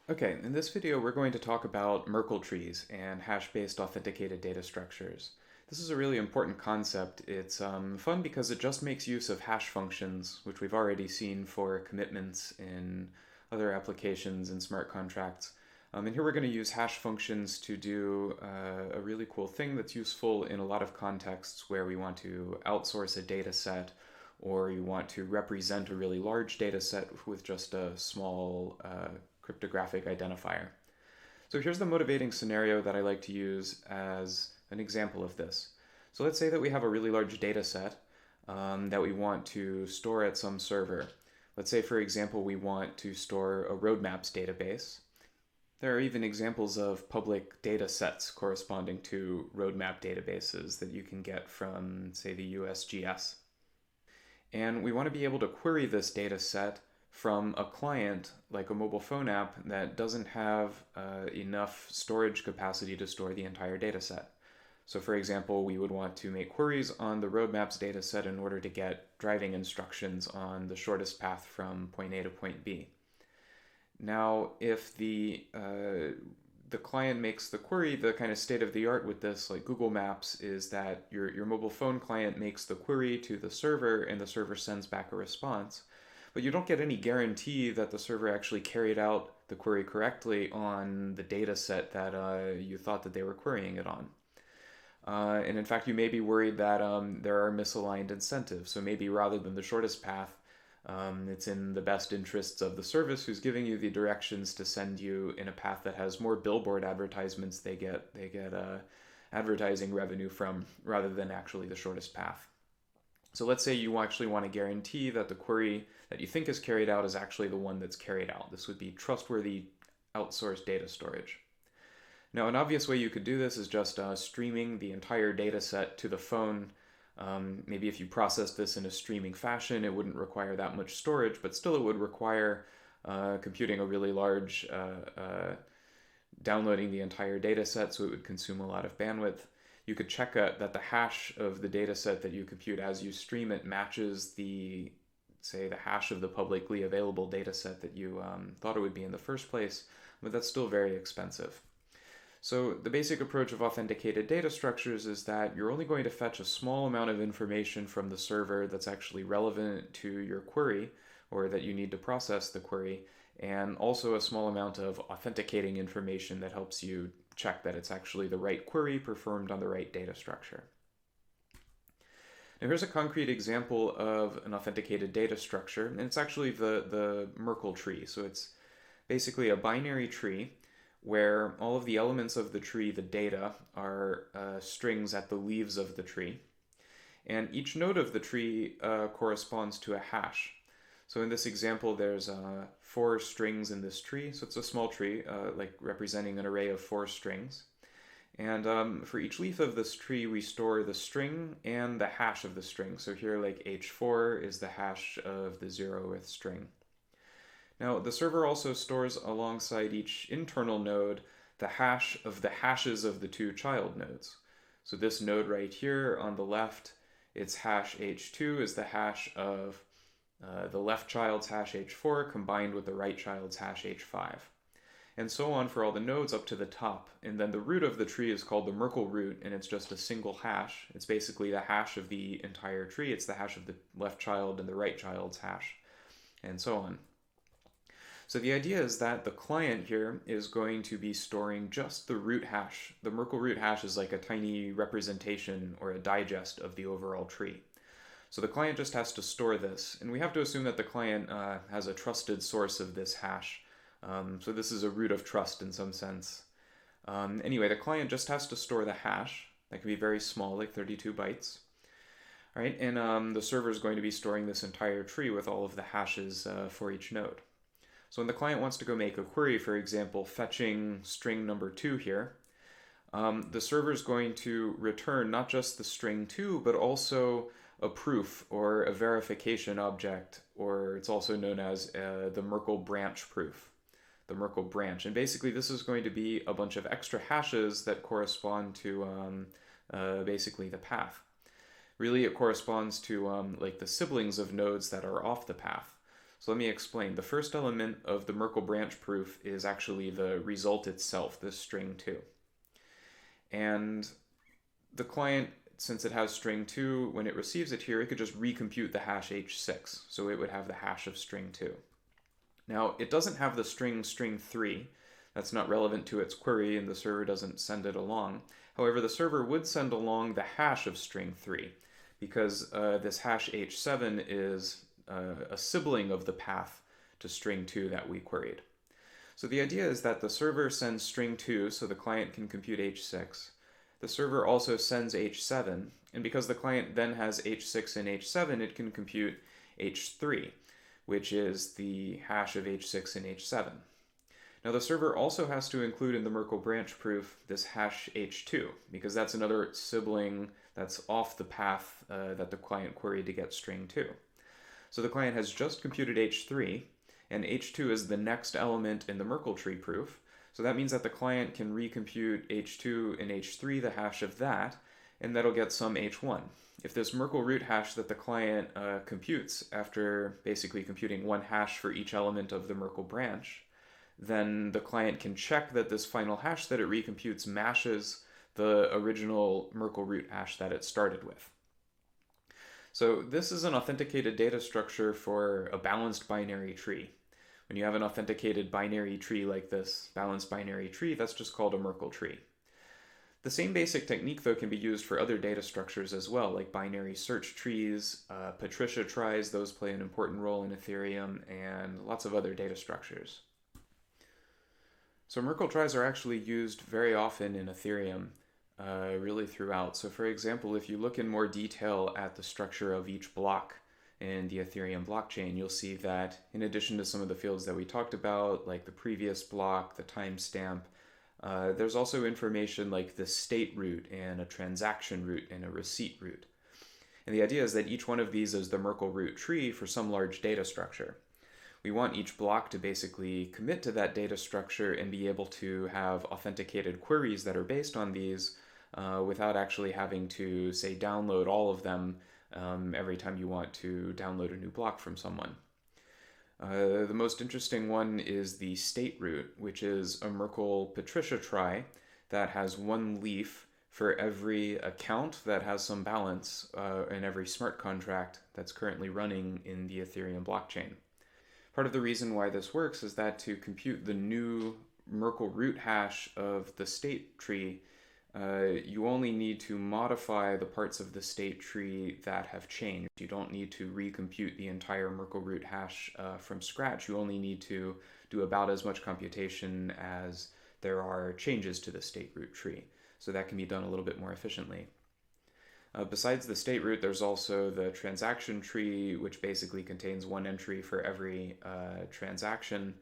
Okay, in this video we're going to talk about Merkle trees and hash-based authenticated data structures. This is a really important concept. It's fun because it just makes use of hash functions, which we've already seen for commitments in other applications in smart contracts. And here we're going to use hash functions to do a really cool thing that's useful in a lot of contexts where we want to outsource a data set or you want to represent a really large data set with just a small cryptographic identifier. So here's the motivating scenario that I like to use as an example of this. So let's say that we have a really large data set that we want to store at some server. Let's say, for example, we want to store a roadmaps database. There are even examples of public data sets corresponding to roadmap databases that you can get from, say, the USGS. And we want to be able to query this data set from a client like a mobile phone app that doesn't have enough storage capacity to store the entire data set. So for example, we would want to make queries on the roadmaps data set in order to get driving instructions on the shortest path from point A to point B. Now, if the client makes the query, the kind of state of the art with this, like Google Maps, is that your mobile phone client makes the query to the server and the server sends back a response. But you don't get any guarantee that the server actually carried out the query correctly on the data set that you thought that they were querying it on. And in fact, you may be worried that there are misaligned incentives. So maybe rather than the shortest path, it's in the best interests of the service who's giving you the directions to send you in a path that has more billboard advertisements they get advertising revenue from rather than actually the shortest path. So let's say you actually want to guarantee that the query that you think is carried out is actually the one that's carried out. This would be trustworthy outsourced data storage. Now, an obvious way you could do this is just streaming the entire data set to the phone. Maybe if you process this in a streaming fashion, it wouldn't require that much storage, but still it would require computing a really large, downloading the entire data set, so it would consume a lot of bandwidth. You could check that the hash of the data set that you compute as you stream it matches the hash of the publicly available data set that you thought it would be in the first place, but that's still very expensive. So the basic approach of authenticated data structures is that you're only going to fetch a small amount of information from the server that's actually relevant to your query or that you need to process the query, and also a small amount of authenticating information that helps you check that it's actually the right query performed on the right data structure. Now here's a concrete example of an authenticated data structure, and it's actually the Merkle tree. So it's basically a binary tree where all of the elements of the tree, the data, are strings at the leaves of the tree. And each node of the tree corresponds to a hash. So in this example, there's 4 strings in this tree. So it's a small tree, like representing an array of 4 strings. And for each leaf of this tree, we store the string and the hash of the string. So here, like h4 is the hash of the 0th string. Now, the server also stores alongside each internal node the hash of the hashes of the 2 child nodes. So this node right here on the left, its hash h2 is the hash of the left child's hash h4 combined with the right child's hash h5. And so on for all the nodes up to the top. And then the root of the tree is called the Merkle root, and it's just a single hash. It's basically the hash of the entire tree. It's the hash of the left child and the right child's hash, and so on. So the idea is that the client here is going to be storing just the root hash. The Merkle root hash is like a tiny representation or a digest of the overall tree. So the client just has to store this, and we have to assume that the client has a trusted source of this hash. So this is a root of trust in some sense. Anyway, the client just has to store the hash. That can be very small, like 32 bytes. All right, and the server is going to be storing this entire tree with all of the hashes for each node. So when the client wants to go make a query, for example, fetching string number 2 here, the server is going to return not just the string 2, but also a proof or a verification object, or it's also known as the Merkle branch proof, the Merkle branch. And basically this is going to be a bunch of extra hashes that correspond to basically the path. Really, it corresponds to like the siblings of nodes that are off the path. So let me explain. The first element of the Merkle branch proof is actually the result itself, this string 2. And the client, since it has string 2, when it receives it here, it could just recompute the hash h6. So it would have the hash of string 2. Now, it doesn't have the string 3. That's not relevant to its query, and the server doesn't send it along. However, the server would send along the hash of string 3, because this hash h7 is a sibling of the path to string 2 that we queried. So the idea is that the server sends string 2 so the client can compute h6. The server also sends h7, and because the client then has h6 and h7, it can compute h3, which is the hash of h6 and h7. Now the server also has to include in the Merkle branch proof this hash h2, because that's another sibling that's off the path that the client queried to get string 2. So the client has just computed h3, and h2 is the next element in the Merkle tree proof. So that means that the client can recompute h2 and h3, the hash of that, and that'll get some h1. If this Merkle root hash that the client computes after basically computing one hash for each element of the Merkle branch, then the client can check that this final hash that it recomputes matches the original Merkle root hash that it started with. So this is an authenticated data structure for a balanced binary tree. When you have an authenticated binary tree like this, balanced binary tree, that's just called a Merkle tree. The same basic technique, though, can be used for other data structures as well, like binary search trees, Patricia tries, those play an important role in Ethereum, and lots of other data structures. So Merkle tries are actually used very often in Ethereum, really throughout. So for example, if you look in more detail at the structure of each block in the Ethereum blockchain, you'll see that in addition to some of the fields that we talked about, like the previous block, the timestamp, there's also information like the state root and a transaction root and a receipt root. And the idea is that each one of these is the Merkle root tree for some large data structure. We want each block to basically commit to that data structure and be able to have authenticated queries that are based on these without actually having to, say, download all of them every time you want to download a new block from someone. The most interesting one is the state root, which is a Merkle Patricia trie that has one leaf for every account that has some balance in every smart contract that's currently running in the Ethereum blockchain. Part of the reason why this works is that to compute the new Merkle root hash of the state tree, you only need to modify the parts of the state tree that have changed. You don't need to recompute the entire Merkle root hash from scratch. You only need to do about as much computation as there are changes to the state root tree. So that can be done a little bit more efficiently. Besides the state root, there's also the transaction tree, which basically contains one entry for every transaction,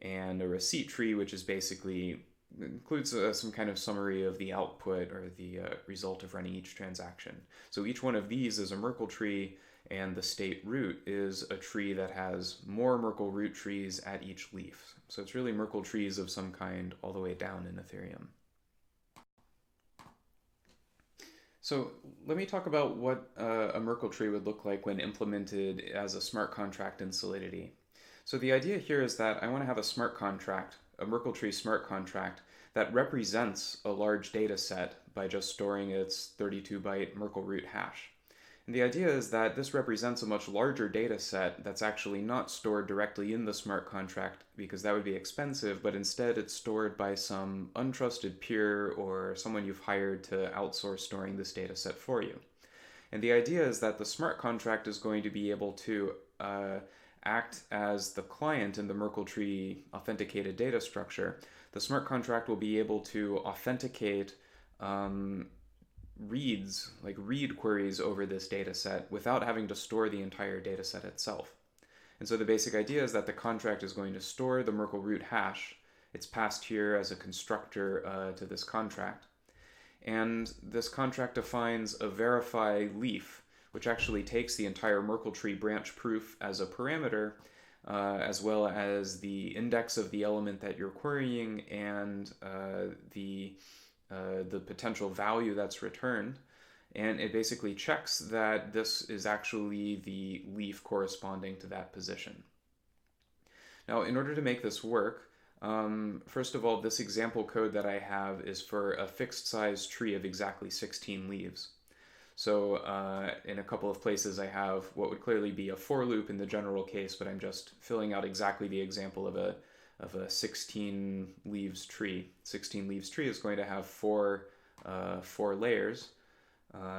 and a receipt tree, which is basically includes some kind of summary of the output or the result of running each transaction. So each one of these is a Merkle tree, and the state root is a tree that has more Merkle root trees at each leaf. So it's really Merkle trees of some kind all the way down in Ethereum. So let me talk about what a Merkle tree would look like when implemented as a smart contract in Solidity. So the idea here is that I want to have a smart contract, a Merkle tree smart contract, that represents a large data set by just storing its 32-byte Merkle root hash. And the idea is that this represents a much larger data set that's actually not stored directly in the smart contract because that would be expensive, but instead it's stored by some untrusted peer or someone you've hired to outsource storing this data set for you. And the idea is that the smart contract is going to be able to act as the client in the Merkle tree authenticated data structure. The smart contract will be able to authenticate reads, like read queries over this data set without having to store the entire data set itself. And so the basic idea is that the contract is going to store the Merkle root hash. It's passed here as a constructor to this contract. And this contract defines a verify leaf, which actually takes the entire Merkle tree branch proof as a parameter, as well as the index of the element that you're querying and the potential value that's returned, and it basically checks that this is actually the leaf corresponding to that position. Now, in order to make this work, first of all, this example code that I have is for a fixed size tree of exactly 16 leaves. So in a couple of places I have what would clearly be a for loop in the general case, but I'm just filling out exactly the example of a 16 leaves tree. 16 leaves tree is going to have four layers,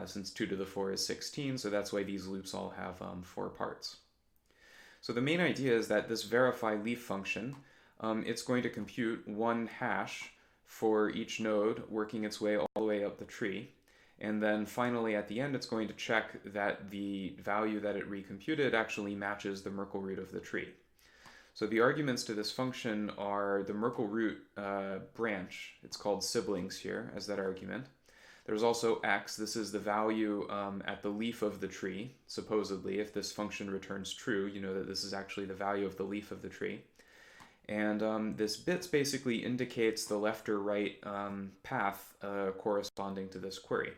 since 2 to the 4 is 16, so that's why these loops all have 4 parts. So the main idea is that this verify leaf function, it's going to compute one hash for each node working its way all the way up the tree. And then finally at the end it's going to check that the value that it recomputed actually matches the Merkle root of the tree. So the arguments to this function are the Merkle root branch. It's called siblings here as that argument. There's also x. This is the value at the leaf of the tree. Supposedly, if this function returns true, you know that this is actually the value of the leaf of the tree. And this bits basically indicates the left or right path corresponding to this query.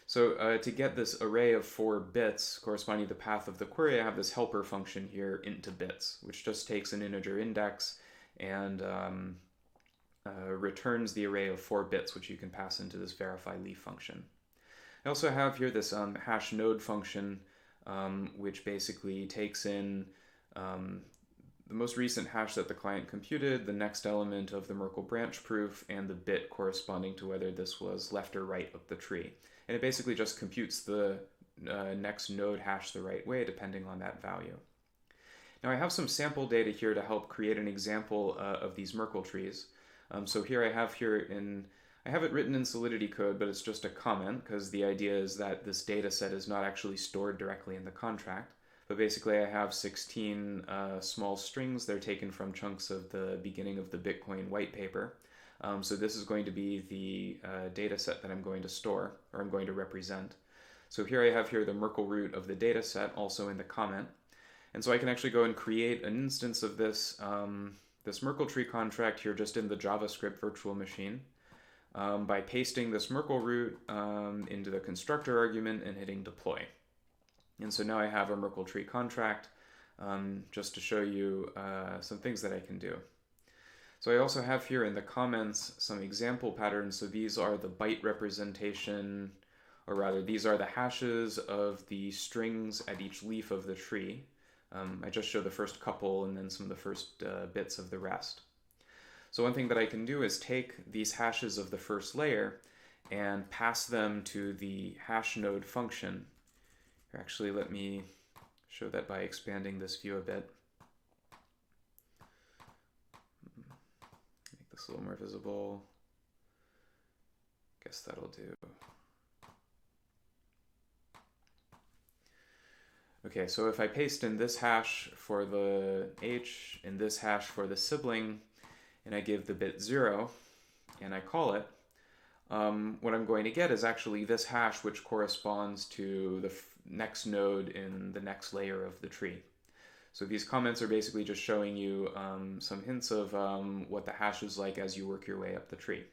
So to get this array of 4 bits corresponding to the path of the query, I have this helper function here, int2bits, which just takes an integer index and returns the array of 4 bits, which you can pass into this verify leaf function. I also have here this hash node function, which basically takes in the most recent hash that the client computed, the next element of the Merkle branch proof, and the bit corresponding to whether this was left or right up the tree. And it basically just computes the next node hash the right way, depending on that value. Now I have some sample data here to help create an example of these Merkle trees. So here I have it written in Solidity code, but it's just a comment, because the idea is that this data set is not actually stored directly in the contract. But basically I have 16 small strings. They're taken from chunks of the beginning of the Bitcoin white paper. So this is going to be the data set that I'm going to store, or I'm going to represent. So here I have the Merkle root of the data set, also in the comment. And so I can actually go and create an instance of this, this Merkle tree contract here just in the JavaScript virtual machine by pasting this Merkle root into the constructor argument and hitting deploy. And so now I have a Merkle tree contract just to show you some things that I can do. So I also have here in the comments some example patterns. So these are the byte representation, or rather these are the hashes of the strings at each leaf of the tree. I just show the first couple and then some of the first bits of the rest. So one thing that I can do is take these hashes of the first layer and pass them to the hash node function. Actually, let me show that by expanding this view a bit. Make this a little more visible. Guess that'll do. Okay, so if I paste in this hash for the h and this hash for the sibling, and I give the bit 0, and I call it, what I'm going to get is actually this hash, which corresponds to the next node in the next layer of the tree. So these comments are basically just showing you some hints of what the hash is like as you work your way up the tree.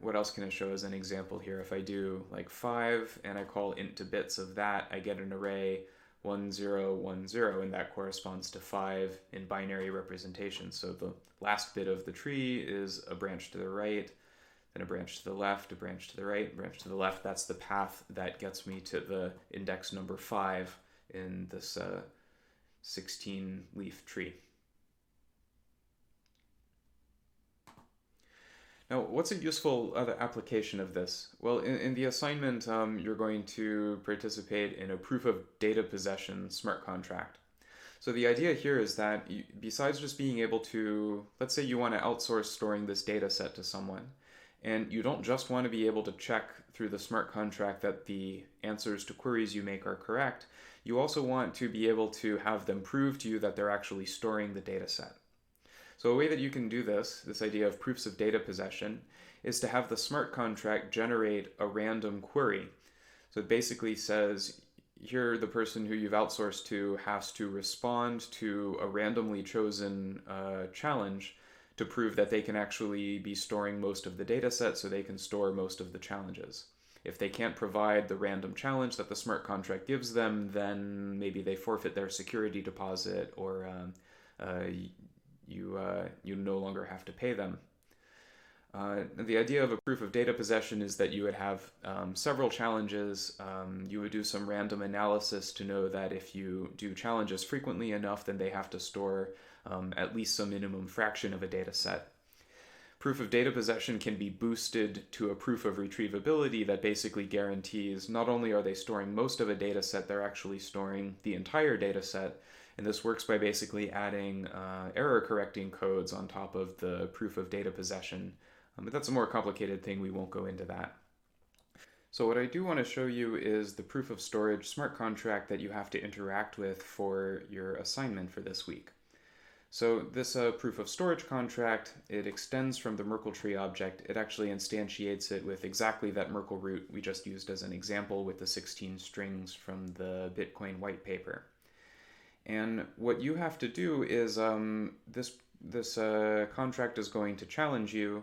What else can I show as an example here? If I do like 5 and I call int2bits of that, I get an array 1, 0, 1, 0, and that corresponds to 5 in binary representation. So the last bit of the tree is a branch to the right, then a branch to the left, a branch to the right, a branch to the left. That's the path that gets me to the index number 5 in this 16-leaf tree. Now, what's a useful other application of this? Well, in the assignment, you're going to participate in a proof of data possession smart contract. So the idea here is that besides just being able to, let's say you want to outsource storing this data set to someone, and you don't just want to be able to check through the smart contract that the answers to queries you make are correct, you also want to be able to have them prove to you that they're actually storing the data set. So a way that you can do this idea of proofs of data possession, is to have the smart contract generate a random query. So it basically says, here the person who you've outsourced to has to respond to a randomly chosen challenge to prove that they can actually be storing most of the data set so they can store most of the challenges. If they can't provide the random challenge that the smart contract gives them, then maybe they forfeit their security deposit, or uh, you no longer have to pay them. The idea of a proof of data possession is that you would have several challenges. You would do some random analysis to know that if you do challenges frequently enough, then they have to store at least some minimum fraction of a data set. Proof of data possession can be boosted to a proof of retrievability that basically guarantees not only are they storing most of a data set, they're actually storing the entire data set. And this works by basically adding error correcting codes on top of the proof of data possession. But that's a more complicated thing. We won't go into that. So what I do want to show you is the proof of storage smart contract that you have to interact with for your assignment for this week. So this proof of storage contract, it extends from the Merkle tree object. It actually instantiates it with exactly that Merkle root we just used as an example with the 16 strings from the Bitcoin white paper. And what you have to do is this contract is going to challenge you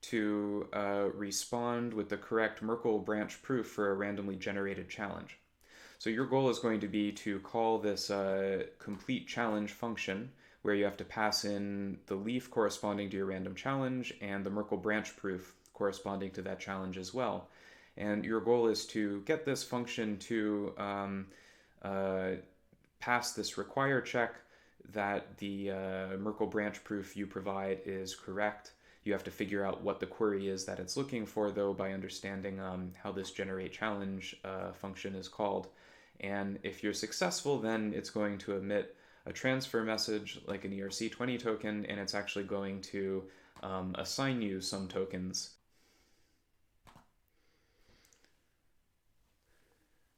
to respond with the correct Merkle branch proof for a randomly generated challenge. So your goal is going to be to call this complete challenge function, where you have to pass in the leaf corresponding to your random challenge and the Merkle branch proof corresponding to that challenge as well. And your goal is to get this function to pass this require check that the Merkle branch proof you provide is correct. You have to figure out what the query is that it's looking for, though, by understanding how this generate challenge function is called. And if you're successful, then it's going to emit a transfer message like an ERC20 token, and it's actually going to assign you some tokens.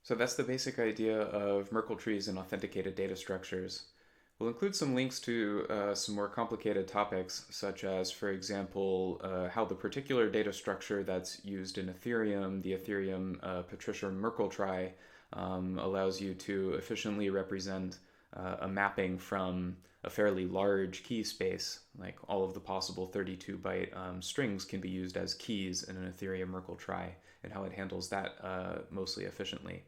So that's the basic idea of Merkle trees and authenticated data structures. We'll include some links to some more complicated topics, such as, for example, how the particular data structure that's used in Ethereum, the Ethereum Patricia Merkle trie, allows you to efficiently represent a mapping from a fairly large key space, like all of the possible 32-byte strings can be used as keys in an Ethereum Merkle trie, and how it handles that mostly efficiently.